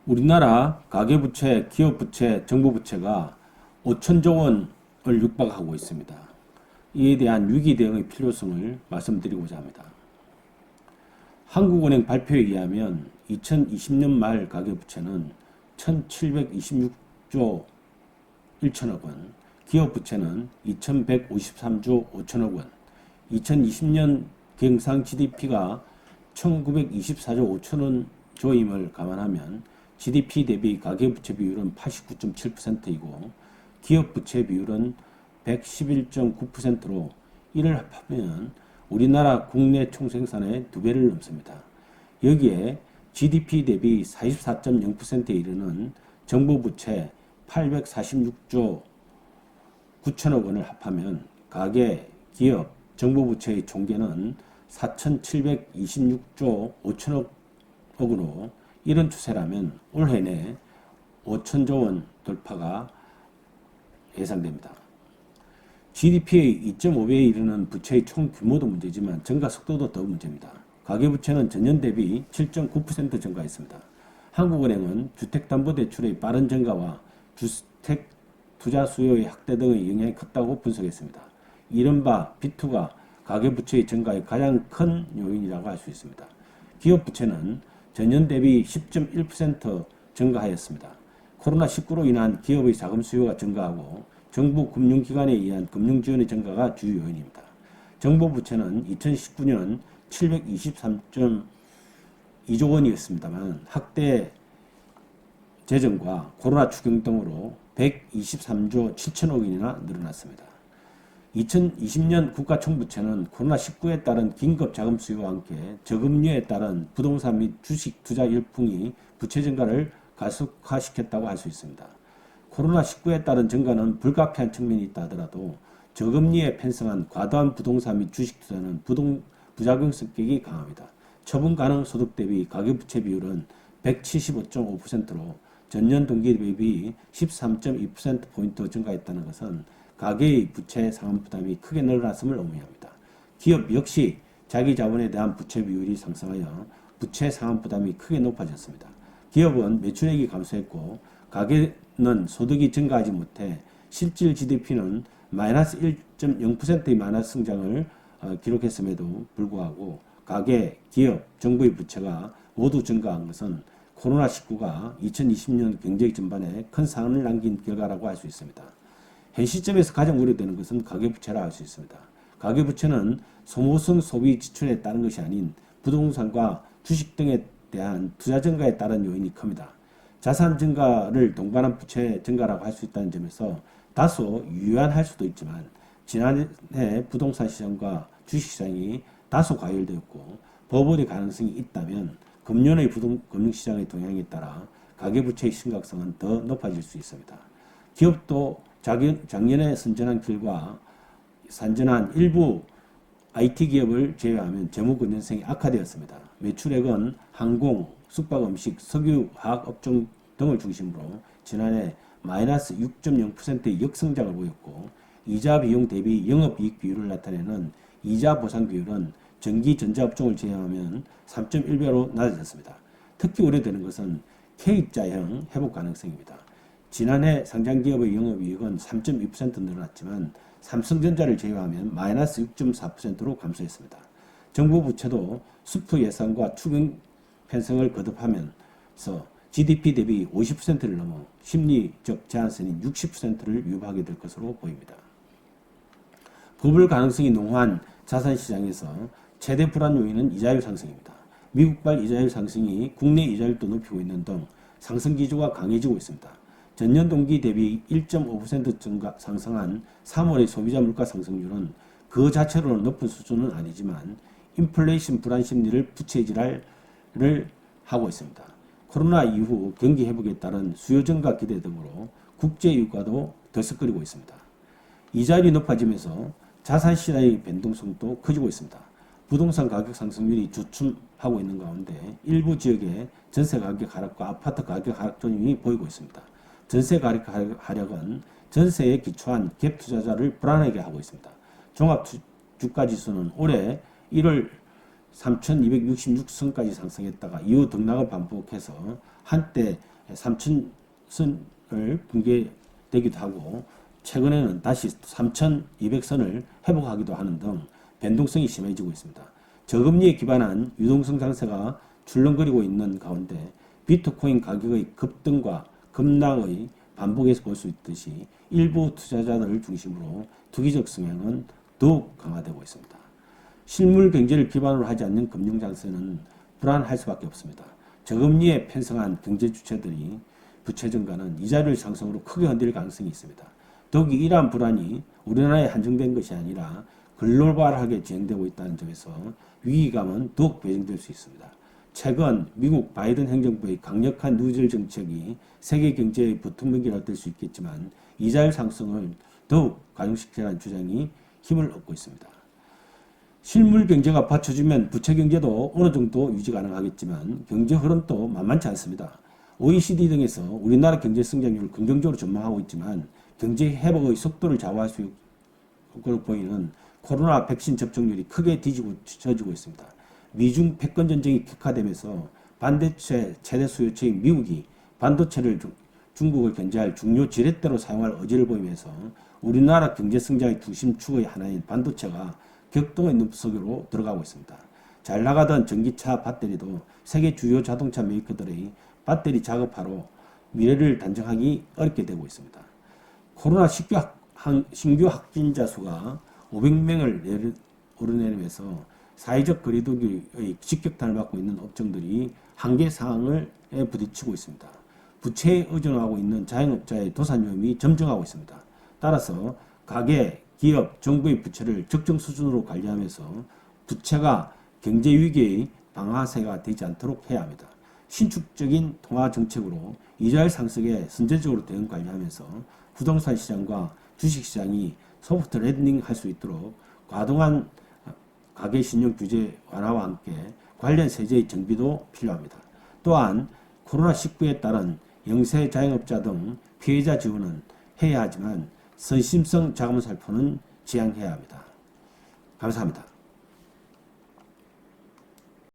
우리나라 가계부채, 기업부채, 정부부채가 5천조 원을 육박하고 있습니다. 이에 대한 위기 대응의 필요성을 말씀드리고자 합니다. 한국은행 발표에 의하면 2020년 말 가계부채는 1726조 1천억 원, 기업부채는 2153조 5천억 원, 2020년 경상 GDP가 1924조 5천원 조임을 감안하면 GDP 대비 가계부채 비율은 89.7%이고 기업부채 비율은 111.9%로 이를 합하면 우리나라 국내 총생산의 2배를 넘습니다. 여기에 GDP 대비 44.0%에 이르는 정부부채 846조 9천억 원을 합하면 가계, 기업, 정부부채의 총계는 4,726조 5천억 원으로 이런 추세라면 올해 내 5천조 원 돌파가 예상됩니다. GDP의 2.5배에 이르는 부채의 총 규모도 문제지만 증가 속도도 더 문제입니다. 가계부채는 전년 대비 7.9% 증가했습니다. 한국은행은 주택담보대출의 빠른 증가와 주택 투자 수요의 확대 등의 영향이 컸다고 분석했습니다. 이른바 B2가 가계부채의 증가의 가장 큰 요인이라고 할 수 있습니다. 기업부채는 전년 대비 10.1% 증가하였습니다. 코로나19로 인한 기업의 자금 수요가 증가하고 정부 금융기관에 의한 금융지원의 증가가 주요 요인입니다. 정부부채는 2019년 723.2조 원이었습니다만 확대 재정과 코로나 추경 등으로 123조 7천억 원이나 늘어났습니다. 2020년 국가총부채는 코로나19에 따른 긴급 자금 수요와 함께 저금리에 따른 부동산 및 주식 투자 열풍이 부채 증가를 가속화시켰다고 할 수 있습니다. 코로나19에 따른 증가는 불가피한 측면이 있다 하더라도 저금리에 편성한 과도한 부동산 및 주식 투자는 부작용 성격이 강합니다. 처분 가능 소득 대비 가계부채 비율은 175.5%로 전년 동기 대비 13.2%포인트 증가했다는 것은 가계의 부채 상환 부담이 크게 늘어났음을 의미합니다. 기업 역시 자기 자본에 대한 부채 비율이 상승하여 부채 상환 부담이 크게 높아졌습니다. 기업은 매출액이 감소했고 가계는 소득이 증가하지 못해 실질 GDP는 마이너스 1.0%의 마이너스 성장을 기록했음에도 불구하고 가계, 기업, 정부의 부채가 모두 증가한 것은 코로나19가 2020년 경제 전반에 큰 상흔을 남긴 결과라고 할 수 있습니다. 현 시점에서 가장 우려되는 것은 가계부채라 할 수 있습니다. 가계부채는 소모성 소비 지출에 따른 것이 아닌 부동산과 주식 등에 대한 투자 증가에 따른 요인이 큽니다. 자산 증가를 동반한 부채 증가라고 할 수 있다는 점에서 다소 유연할 수도 있지만 지난해 부동산 시장과 주식 시장이 다소 과열되었고 버블의 가능성이 있다면 금년의 금융시장의 동향에 따라 가계부채의 심각성은 더 높아질 수 있습니다. 기업도 작년에 선전한 일부 IT 기업을 제외하면 재무 건전성이 악화되었습니다. 매출액은 항공, 숙박음식, 석유, 화학 업종 등을 중심으로 지난해 마이너스 6.0%의 역성장을 보였고 이자 비용 대비 영업이익 비율을 나타내는 이자 보상 비율은 전기 전자업종을 제외하면 3.1배로 낮아졌습니다. 특히 우려되는 것은 K자형 회복 가능성입니다. 지난해 상장기업의 영업이익은 3.2% 늘어났지만 삼성전자를 제외하면 마이너스 6.4%로 감소했습니다. 정부 부채도 수프 예산과 추경 편성을 거듭하면서 GDP 대비 50%를 넘어 심리적 제한선인 60%를 유보하게 될 것으로 보입니다. 버블 가능성이 농후한 자산시장에서 최대 불안 요인은 이자율 상승입니다. 미국발 이자율 상승이 국내 이자율도 높이고 있는 등 상승 기조가 강해지고 있습니다. 전년 동기 대비 1.5% 상승한 3월의 소비자 물가 상승률은 그 자체로는 높은 수준은 아니지만 인플레이션 불안 심리를 부채질을 하고 있습니다. 코로나 이후 경기 회복에 따른 수요 증가 기대 등으로 국제 유가도 들썩거리고 있습니다. 이자율이 높아지면서 자산 시장의 변동성도 커지고 있습니다. 부동산 가격 상승률이 주춤하고 있는 가운데 일부 지역의 전세 가격 하락과 아파트 가격 하락 조짐이 보이고 있습니다. 전세 가격 하락은 전세에 기초한 갭 투자자를 불안하게 하고 있습니다. 종합 주가지수는 올해 1월 3,266선까지 상승했다가 이후 등락을 반복해서 한때 3,000선을 붕괴되기도 하고 최근에는 다시 3,200선을 회복하기도 하는 등 변동성이 심해지고 있습니다. 저금리에 기반한 유동성 장세가 출렁거리고 있는 가운데 비트코인 가격의 급등과 급락의 반복에서 볼 수 있듯이 일부 투자자들을 중심으로 투기적 성향은 더욱 강화되고 있습니다. 실물 경제를 기반으로 하지 않는 금융 장세는 불안할 수밖에 없습니다. 저금리에 편성한 경제 주체들이 부채 증가는 이자율 상승으로 크게 흔들 가능성이 있습니다. 더욱이 이러한 불안이 우리나라에 한정된 것이 아니라 글로벌하게 진행되고 있다는 점에서 위기감은 더욱 배정될 수 있습니다. 최근 미국 바이든 행정부의 강력한 뉴딜 정책이 세계 경제의 버팀목이라 될 수 있겠지만 이자율 상승을 더욱 가중시키라는 주장이 힘을 얻고 있습니다. 실물 경제가 받쳐주면 부채 경제도 어느 정도 유지 가능하겠지만 경제 흐름도 만만치 않습니다. OECD 등에서 우리나라 경제 성장률을 긍정적으로 전망하고 있지만 경제 회복의 속도를 좌우할 수 있고 보이는 코로나 백신 접종률이 크게 뒤집어지고 있습니다. 미중 패권 전쟁이 격화되면서 반도체 최대 수요처인 미국이 반도체를 중국을 견제할 중요 지렛대로 사용할 의지를 보이면서 우리나라 경제 성장의 중심축의 하나인 반도체가 격동의 늪속으로 들어가고 있습니다. 잘 나가던 전기차 배터리도 세계 주요 자동차 메이커들의 배터리 작업하러 미래를 단정하기 어렵게 되고 있습니다. 코로나 신규 확진자 수가 500명을 오르내리면서 사회적 거리두기의 직격탄을 받고 있는 업종들이 한계 상황에 부딪히고 있습니다. 부채에 의존하고 있는 자영업자의 도산 위험이 점증하고 있습니다. 따라서 가계, 기업, 정부의 부채를 적정 수준으로 관리하면서 부채가 경제 위기의 방아쇠가 되지 않도록 해야 합니다. 신축적인 통화 정책으로 이자율 상승에 선제적으로 대응 관리하면서 부동산 시장과 주식 시장이 소프트 랜딩 할 수 있도록 과도한 가계 신용 규제 완화와 함께 관련 세제의 정비도 필요합니다. 또한 코로나19에 따른 영세 자영업자 등 피해자 지원은 해야 하지만 선심성 자금 살포는 지양해야 합니다. 감사합니다.